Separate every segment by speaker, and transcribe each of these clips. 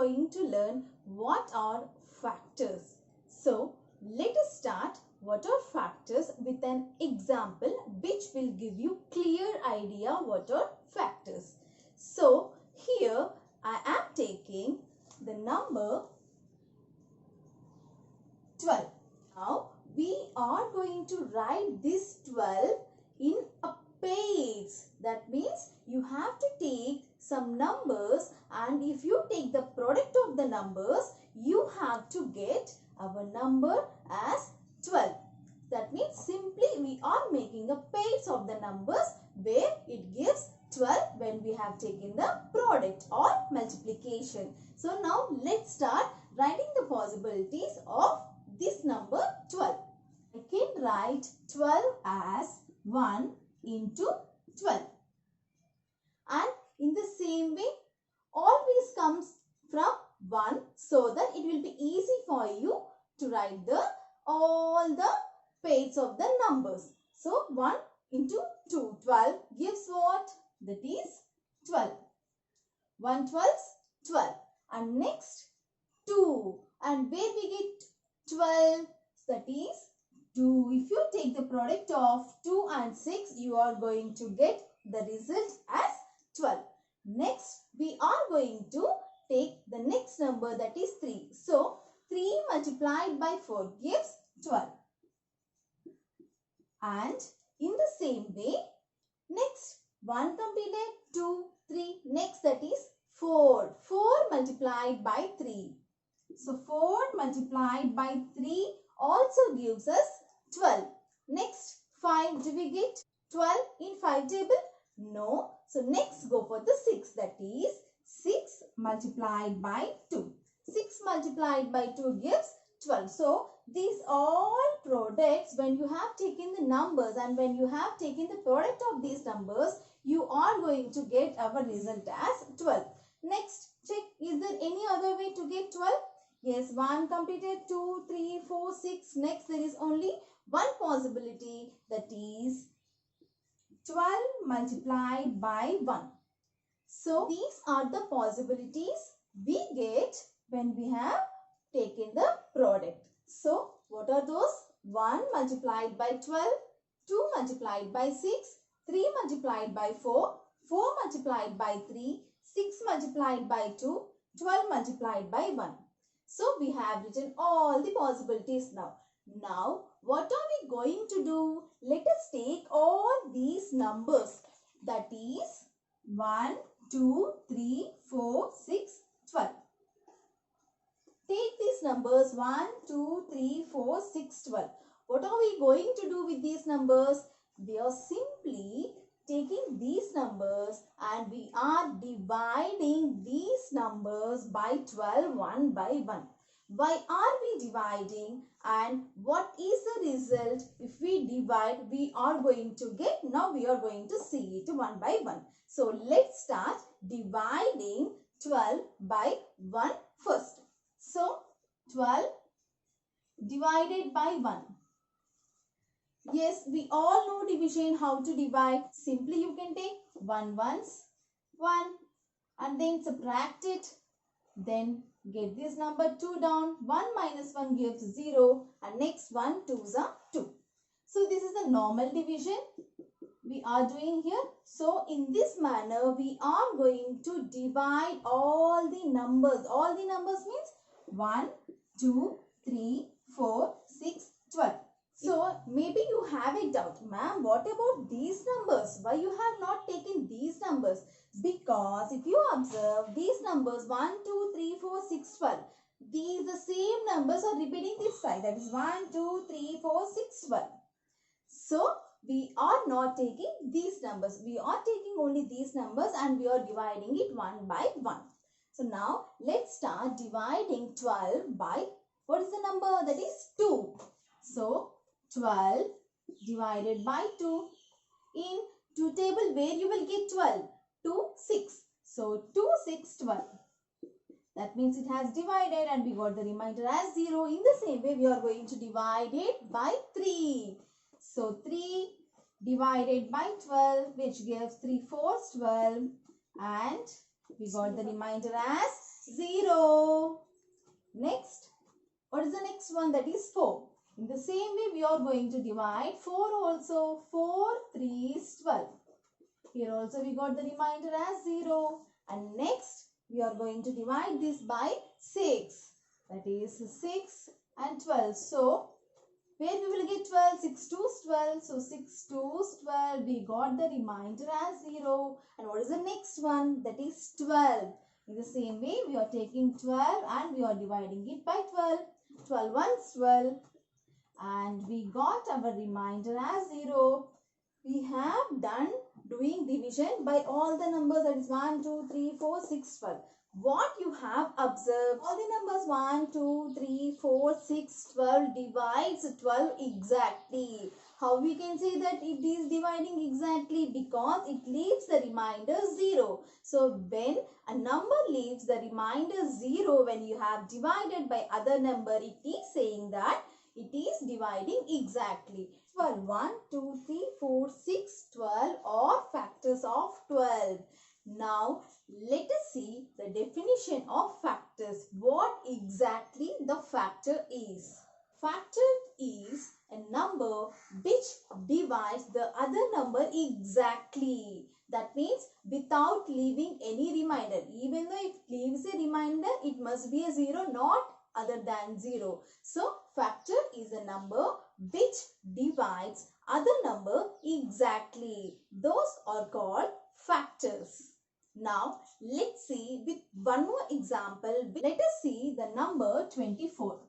Speaker 1: going to learn what are factors. So let us start what are factors with an example which will give you clear idea what are factors. So here I am taking the number 12. Now we are going to write this 12 in a pairs. That means you have to take some numbers, and if you take the product of the numbers, you have to get our number as 12. That means simply we are making a pairs of the numbers where it gives 12 when we have taken the product or multiplication. So now let's start writing the possibilities of this number 12. I can write 12 as 1 into 12. And in the same way, always comes from 1 so that it will be easy for you to write all the pairs of the numbers. So 1 into 2, 12 gives what? That is 12. 1 12's 12. And next 2. And where we get 12? That is 2. If you take the product of 2 and 6, you are going to get the result as 12. Next, we are going to take the next number, that is 3. So, 3 multiplied by 4 gives 12. And in the same way, next 1 completed, 2, 3, next that is 4. 4 multiplied by 3. So, 4 multiplied by 3 also gives us 12. Next, 5. Do we get 12 in 5 table? No. So, next go for the 6. That is 6 multiplied by 2. 6 multiplied by 2 gives 12. So, these all products, when you have taken the numbers and when you have taken the product of these numbers, you are going to get our result as 12. Next, check, is there any other way to get 12? Yes, 1 completed, 2, 3, 4, 6. Next, there is only one possibility, that is 12 multiplied by 1. So, these are the possibilities we get when we have taken the product. So, what are those? 1 multiplied by 12, 2 multiplied by 6, 3 multiplied by 4, 4 multiplied by 3, 6 multiplied by 2, 12 multiplied by 1. So, we have written all the possibilities now. Now, what are we going to do? Let us take all these numbers. That is 1, 2, 3, 4, 6, 12. Take these numbers 1, 2, 3, 4, 6, 12. What are we going to do with these numbers? We are simply taking these numbers and we are dividing these numbers by 12 one by one. Why are we dividing, and what is the result if we divide we are going to get? Now we are going to see it one by one. So let's start dividing 12 by 1 first. So 12 divided by 1. Yes, we all know division, how to divide. Simply you can take 1 ones, 1 and then subtract it. Then get this number 2 down. 1 minus 1 gives 0 and next 1 2s are 2. So this is the normal division we are doing here. So in this manner we are going to divide all the numbers. All the numbers means 1, 2, 3, 4, 6, 12. So maybe you have a doubt, ma'am, what about these numbers? Why you have not taken these numbers? Because if you observe these numbers 1, 2, 3, 4, 6, 12. These the same numbers are repeating this side. That is 1, 2, 3, 4, 6, 12. So we are not taking these numbers. We are taking only these numbers and we are dividing it one by one. So now let's start dividing 12 by, what is the number? That is 2. So 12 divided by 2. In 2 table where you will get 12? 2, 6. So 2, 6, 12. That means it has divided and we got the remainder as 0. In the same way we are going to divide it by 3. So 3 divided by 12, which gives 3 fourths 12, and we got the remainder as 0. Next, what is the next one? That is 4. In the same way, we are going to divide 4 also. 4 3 is 12. Here also we got the remainder as 0. And next, we are going to divide this by 6. That is 6 and 12. So, where we will get 12? 6 2's 12. So, 6 2's 12. We got the remainder as 0. And what is the next one? That is 12. In the same way, we are taking 12 and we are dividing it by 12. 12 ones 12. And we got our remainder as 0. We have done doing division by all the numbers, that is 1, 2, 3, 4, 6, 12. What you have observed, all the numbers 1, 2, 3, 4, 6, 12 divides 12 exactly. How we can say that it is dividing exactly? Because it leaves the remainder 0. So when a number leaves the remainder 0, when you have divided by other number, it is saying that it is dividing exactly. 12, 1, 2, 3, 4, 6, 12 are factors of 12. Now, let us see the definition of factors. What exactly the factor is? Factor is a number which divides the other number exactly. That means without leaving any remainder. Even though it leaves a remainder, it must be a 0, not other than 0. So, factor is a number which divides other number exactly. Those are called factors. Now, let's see with one more example. Let us see the number 24.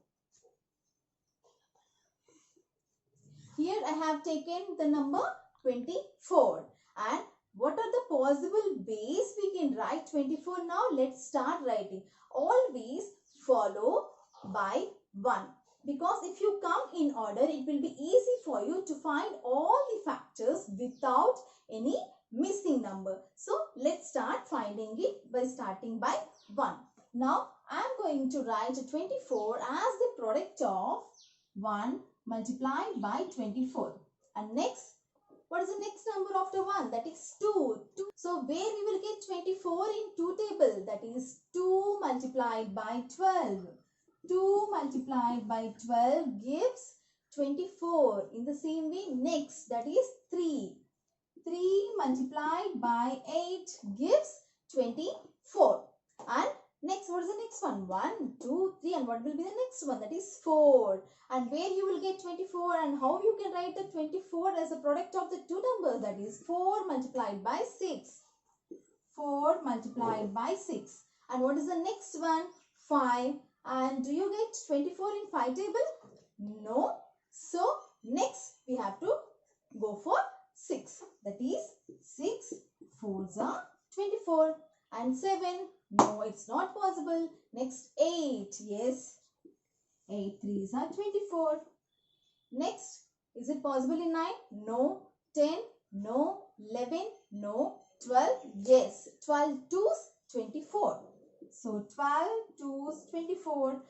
Speaker 1: Here I have taken the number 24. And what are the possible ways we can write 24 now? Let's start writing. Always follow by 1. Because if you come in order, it will be easy for you to find all the factors without any missing number. So, let's start finding it by starting by 1. Now, I am going to write 24 as the product of 1 multiplied by 24. And next, what is the next number after 1? That is 2. So, where we will get 24 in 2 table? That is 2 multiplied by 12. 2 multiplied by 12 gives 24. In the same way, next, that is 3. 3 multiplied by 8 gives 24. And next, what is the next one? 1, 2, 3. And what will be the next one? That is 4. And where you will get 24 and how you can write the 24 as a product of the two numbers? That is 4 multiplied by 6. 4 multiplied by 6. And what is the next one? 5. And do you get 24 in 5 table? No. So, next we have to go for 6. That is 6 4s are 24. And 7. No, it's not possible. Next 8. Yes. 8 3s are 24. Next, is it possible in 9? No. 10? No. 11? No. 12? Yes. 12 2s 24. So 12 2s 24.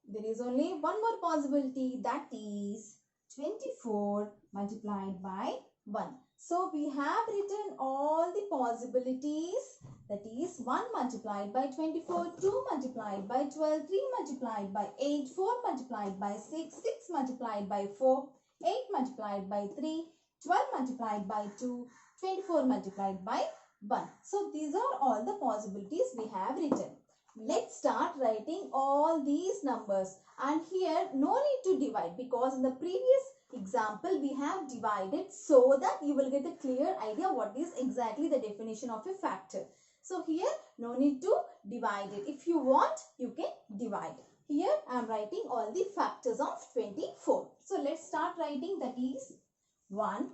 Speaker 1: There is only one more possibility, that is 24 multiplied by 1. So we have written all the possibilities, that is 1 multiplied by 24, 2 multiplied by 12, 3 multiplied by 8, 4 multiplied by 6, 6 multiplied by 4, 8 multiplied by 3, 12 multiplied by 2, 24 multiplied by 1. So these are all the possibilities we have written. Let's start writing all these numbers. And here no need to divide, because in the previous example we have divided, so that you will get a clear idea what is exactly the definition of a factor. So here no need to divide it. If you want, you can divide. Here I am writing all the factors of 24. So let's start writing, that is 1.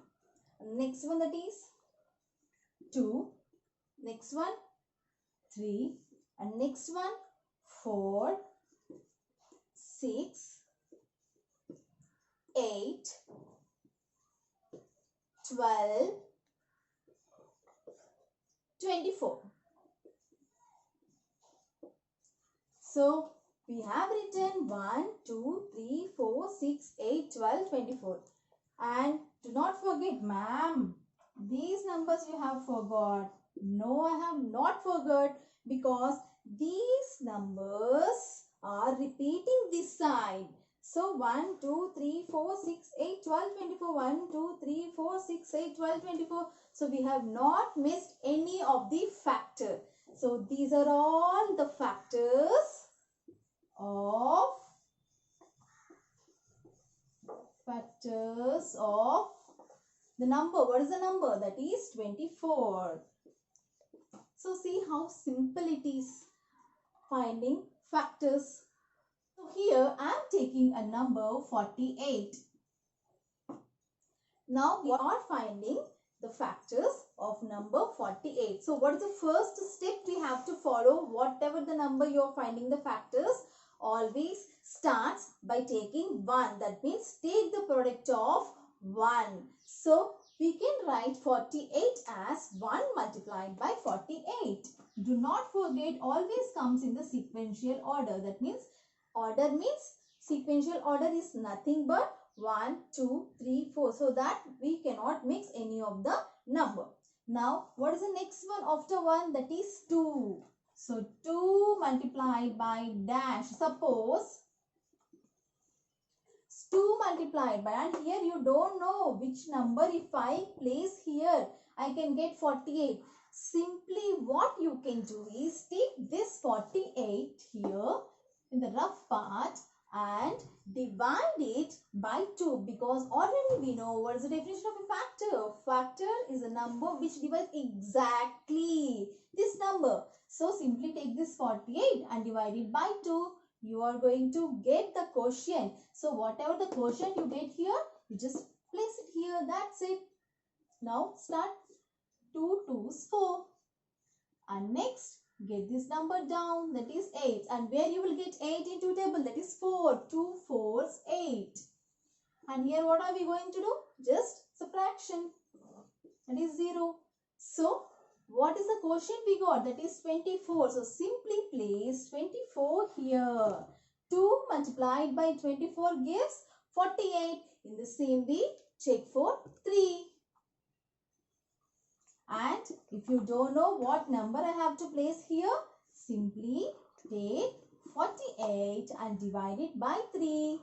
Speaker 1: Next one, that is 2. Next one 3. And next one 4, 6, 8, 12, 24. So we have written 1, 2, 3, 4, 6, 8, 12, 24. And do not forget, ma'am, these numbers you have forgot. No, I have not forgot, because these numbers are repeating this side. So 1, 2, 3, 4, 6, 8, 12, 24. 1, 2, 3, 4, 6, 8, 12, 24. So we have not missed any of the factor. So these are all the factors of the number. What is the number? That is 24. So see how simple it is finding factors. So here I am taking a number 48. Now we are finding the factors of number 48. So what is the first step we have to follow? Whatever the number you are finding the factors, always starts by taking 1. That means take the product of 1. So we can write 48 as 1 multiplied by 48. Do not forget, always comes in the sequential order. That means sequential order is nothing but 1, 2, 3, 4. So that we cannot mix any of the number. Now what is the next one after 1? That is 2. So 2 multiplied by dash. Suppose 2 multiplied by, and here you don't know which number if I place here, I can get 48. Simply what you can do is take this 48 here in the rough part and divide it by 2, because already we know what is the definition of a factor. Factor is a number which divides exactly this number. So simply take this 48 and divide it by 2. You are going to get the quotient. So whatever the quotient you get here, you just place it here. That's it. Now start. 2 2s 4. And next, get this number down. That is 8. And where you will get 8 into table? That is 4. 2 4s 8. And here what are we going to do? Just subtraction. That is 0. So what is the quotient we got? That is 24. So simply place 24 here. 2 multiplied by 24 gives 48. In the same way, check for 3. And if you don't know what number I have to place here, simply take 48 and divide it by 3.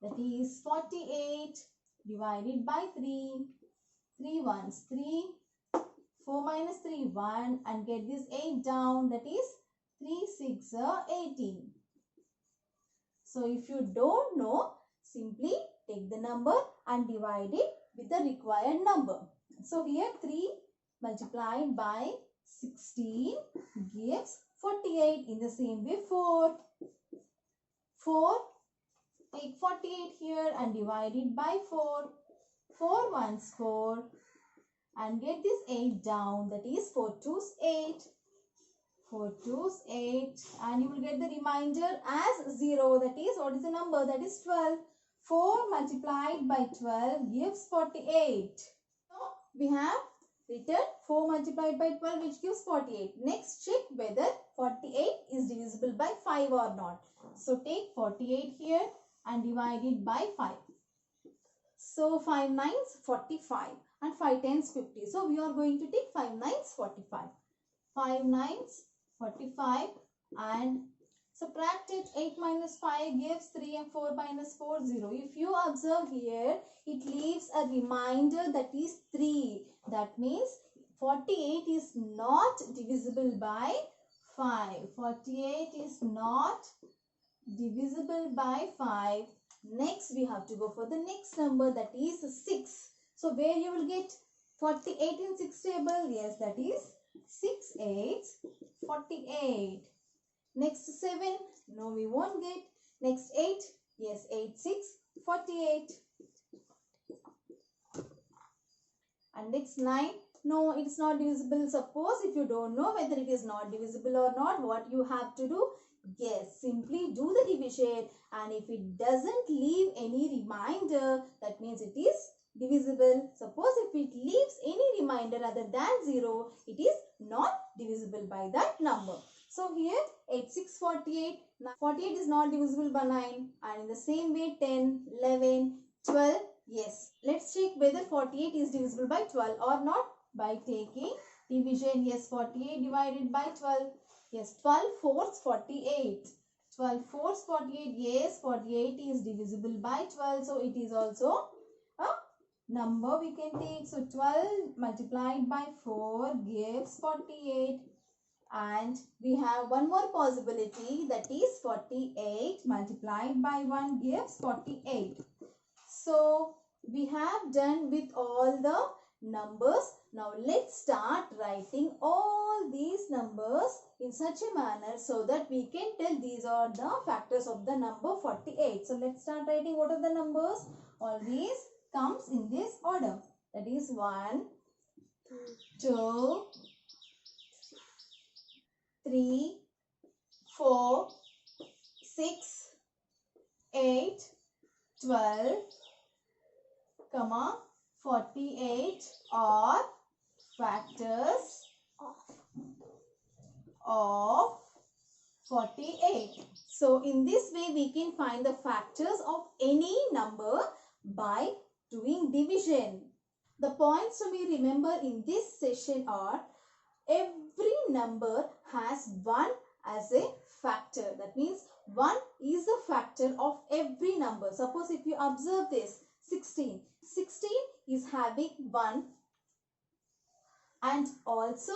Speaker 1: That is 48 divided by 3. 3 ones 3. 4 minus 3, 1, and get this 8 down. That is 3 6 18. So if you don't know, simply take the number and divide it with the required number. So here 3 multiplied by 16 gives 48. In the same way 4. Take 48 here and divide it by 4. 4 ones 4. And get this 8 down. That is 4 2s 8. 4 2s 8. And you will get the remainder as 0. That is, what is the number? That is 12. 4 multiplied by 12 gives 48. So we have written 4 multiplied by 12 which gives 48. Next, check whether 48 is divisible by 5 or not. So take 48 here and divide it by 5. So 5 9s 45 and 5 10s 50. So we are going to take 5 9s 45. 5 9s 45 and subtract it. 8 minus 5 gives 3 and 4 minus 4 0. If you observe here, it leaves a remainder, that is 3. That means 48 is not divisible by 5. 48 is not divisible by 5. Next, we have to go for the next number, that is 6. So where you will get 48 in 6 table? Yes, that is 6 8s 48. Next 7, no, we won't get. Next 8, yes, 8 6 48. And next 9, no, it is not divisible. Suppose if you don't know whether it is not divisible or not, what you have to do? Yes, simply do the division, and if it doesn't leave any remainder, that means it is divisible. Suppose if it leaves any remainder other than 0, it is not divisible by that number. So here 8 6 48. Now 48 is not divisible by 9, and in the same way 10, 11, 12. Yes, let's check whether 48 is divisible by 12 or not by taking division. Yes, 48 divided by 12. Yes, 12 fourths 48. 12 fourths 48. Yes, 48 is divisible by 12. So it is also a number we can take. So 12 multiplied by 4 gives 48. And we have one more possibility, that is 48 multiplied by 1 gives 48. So we have done with all the numbers. Now let's start writing all these numbers in such a manner so that we can tell these are the factors of the number 48. So let's start writing what are the numbers. All these comes in this order. That is 1, 2, 3, 4, 6, 8, 12, 48 are factors of 48. So in this way we can find the factors of any number by doing division. The points to be remembered in this session are: every number has 1 as a factor. That means 1 is the factor of every number. Suppose if you observe this, 16. 16 is having 1, and also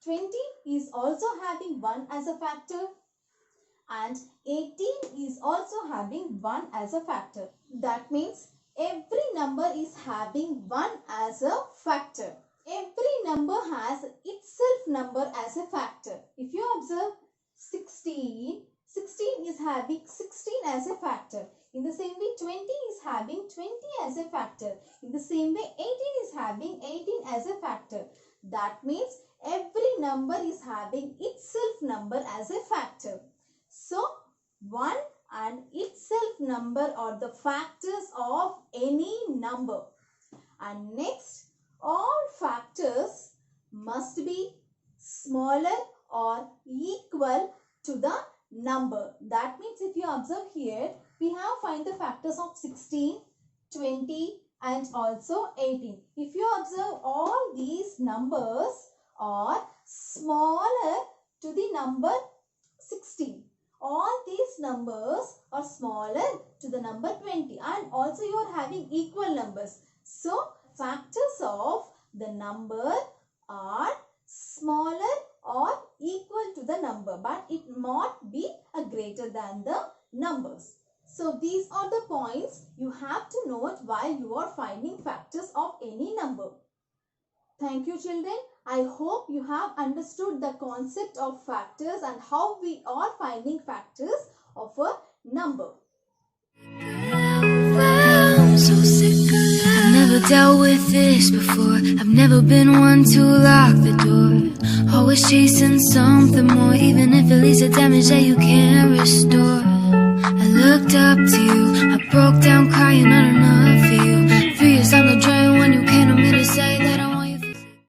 Speaker 1: 20 is also having 1 as a factor, and 18 is also having 1 as a factor. That means every number is having 1 as a factor. Every number has itself number as a factor. If you observe 16 is having 16 as a factor. In the same way 20 is having 20 as a factor. In the same way 18 is having 18 as a factor. That means every number is having itself number as a factor. So 1 and itself number are the factors of any number. And next, all factors must be smaller or equal to the number. That means if you observe here, we have find the factors of 16, 20 and also 18. If you observe, all these numbers are smaller to the number 16. All these numbers are smaller to the number 20, and also you are having equal numbers. So factors of the number are smaller or equal to the number, but it not be a greater than the numbers. So these are the points you have to note while you are finding factors of any number. Thank you, children. I hope you have understood the concept of factors and how we are finding factors of a number.
Speaker 2: I'm so sick of love. I've never dealt with this before. I've never been one to lock the door. Always chasing something more, even if it leads to damage that you can't restore.